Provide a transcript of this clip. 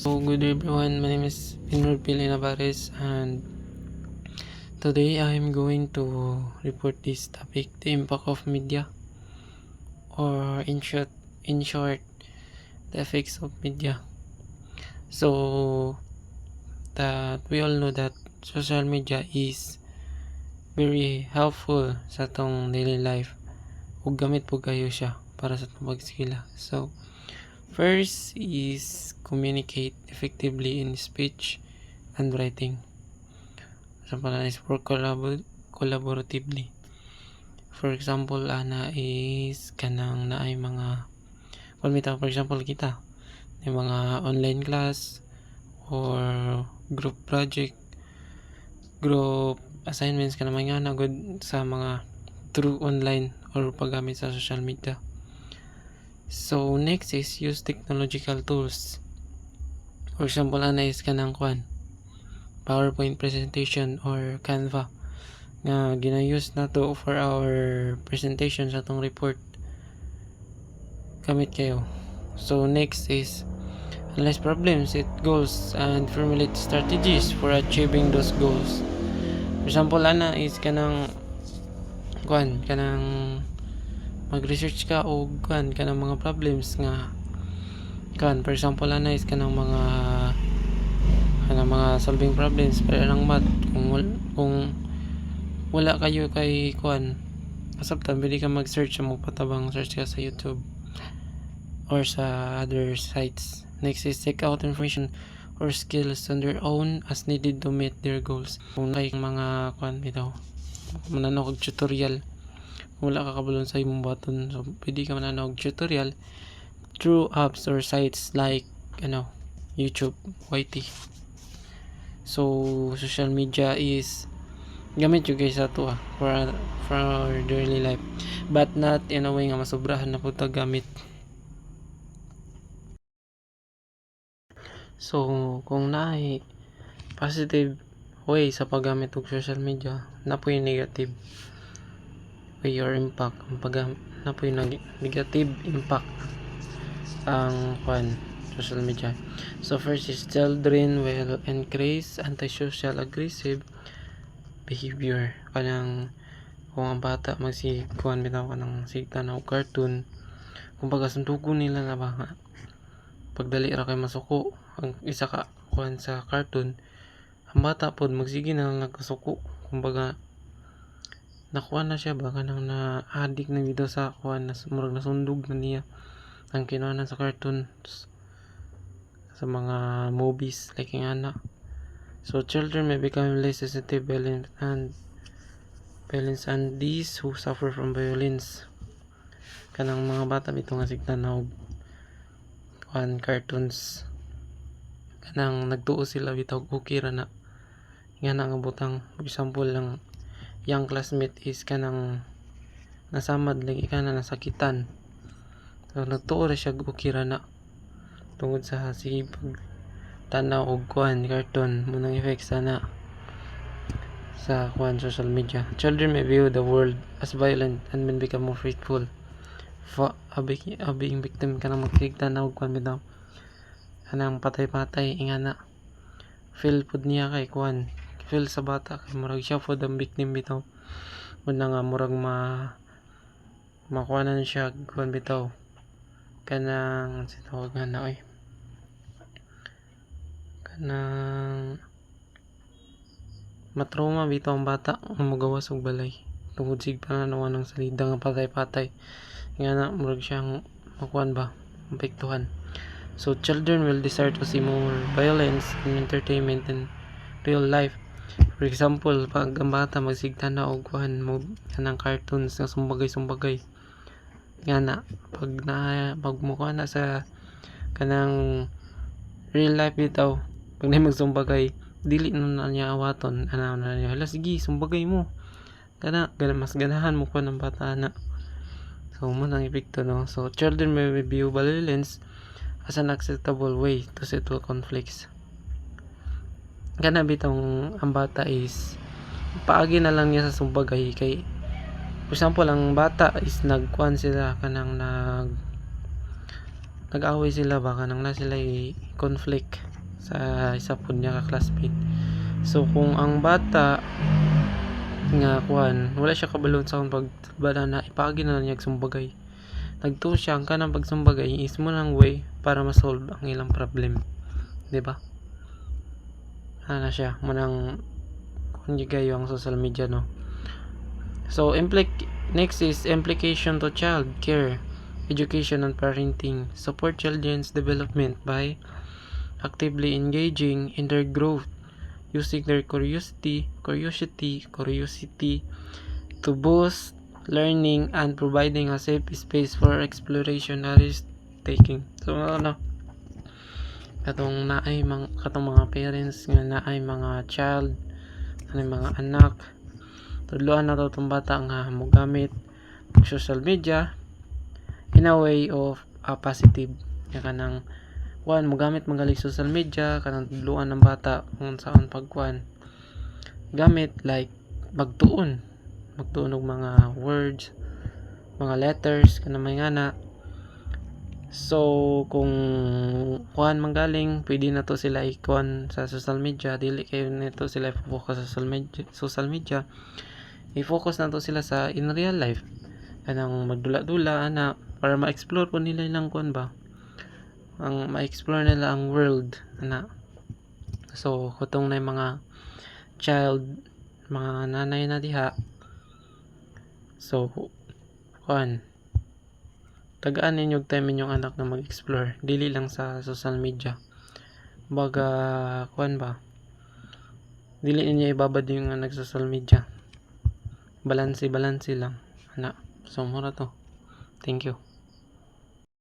So good everyone, my name is Pinor Pili Navares, and today I am going to report this topic, the impact of media, or in short, the effects of media. So that we all know that social media is very helpful sa atong daily life, ug gamit po kayo siya para sa atong pagsigila. So first is communicate effectively in speech and writing. Example is work collaboratively. For example, ana is kanang naay mga for example kita may mga online class or group project, group assignments kana mga na good sa mga through online or paggamit sa social media. So next is use technological tools. For example, ana is kanang PowerPoint presentation or Canva nga gina-use nato for our presentation sa atong report. Gamit kayo. So next is analyze problems, set goals, and formulate strategies for achieving those goals. For example, ana is kanang mag-research ka o kanang mga problems nga for example, ana is kanang mga solving problems para ng math. Kung wala kayo kay kasabtan pwede ka mag-search mo patabang search ka sa YouTube or sa other sites. Next is check out information or skills on their own as needed to meet their goals. Kung kay mga mananog tutorial, kung wala ka kabulon sa imong button, so pwede ka mananog tutorial through apps or sites like YouTube, YT. So social media is gamit yung guys ato for our daily life, but not in a way nga masobrahan na po ta gamit. So kung naay positive way sa paggamit og social media, na po yung negative way or impact na po yung negative impact ang social media. So first is children will increase antisocial aggressive behavior. Kanang kung ang bata bitaw kanang sigta na cartoon, kung pagasundugon nila na ba pagdali ra kay masuko ang isa ka sa cartoon, ang bata pod magsige na lang nagkasuko, kumbaga nakuha na siya ba kanang na addict na dito sa murag nasundog na niya ang kinuha sa cartoon sa mga movies like yung ana. So children may become less sensitive violence and these who suffer from violence. Kanang mga bata bito nga sigtan na cartoons, kanang nagtuo sila bitaw okay ra na nga nga butang. For example lang, young classmate is kanang nasamad lagi kana nasakitan, so nagtuo ra siya okay ra na tungod sa sige tanaw og cartoon mo nang effect sana sa social media. Children may view the world as violent and may become more faithful. Being victim ka na magtigtan na og bitaw kanang patay-patay ingana feel pud niya kay feel sa bata kay murag siya pud ang victim bitaw. Una nga murag makuanan siya bitaw kanang sitawag na kanang matrauma bitaw ang bata ang magawas og balay tungod sig pananaw ng salida nga patay-patay nga murag siyang apektuhan. So children will desire to see more violence in entertainment and real life. For example, pag ang bata magsigta na og kanang cartoons nga sumbagay nga pag mukha na sa kanang real life bitaw, pag na magsumbagay dili na niya awaton na niya, hala sige sumbagay mo kana mas ganahan mo ko ng bata na. So mo nang epekto no. So children may view violence as an acceptable way to settle conflicts. Kana bitong ang bata is paagi na lang niya sa sumbagay kay for example ang bata is sila kanang nag-away sila ba kanang na sila conflict sa isa pud niya ka classmate. So kung ang bata nga kuan wala siya kabalon sa akong pagbala na ipagi na niya sumbagay, nagtuo siya ang kanang pagsumbagay is mo lang way para ma-solve ang ilang problem, di ba? Ana siya manang kung gayo ang social media, no? So next is implication to child care, education and parenting. Support children's development by actively engaging in their growth, using their curiosity to boost learning and providing a safe space for exploration and risk taking. So katong mga parents nga naay mga child, mga anak, tudloan na to tong bata nga mogamit og social media in a way of positive. Kanang mogamit magaling social media, kanang tudloan ng bata kung saan pagkuan gamit, like magtuon og mga words, mga letters kanang may ngana. So kung manggaling pwede na to sila ikon sa social media, dili kayo nito sila focus sa social media, i-focus na to sila sa in real life, kanang magdula-dula ana para ma-explore po nila ilang ma-explore nila ang world ana. So kutong na mga child, mga nanay na diha, so tagaan ninyo time inyong anak na mag-explore, dili lang sa social media. Baga dili niya ibabad yung nag-social media, balanse lang ana. So mura to. Thank you.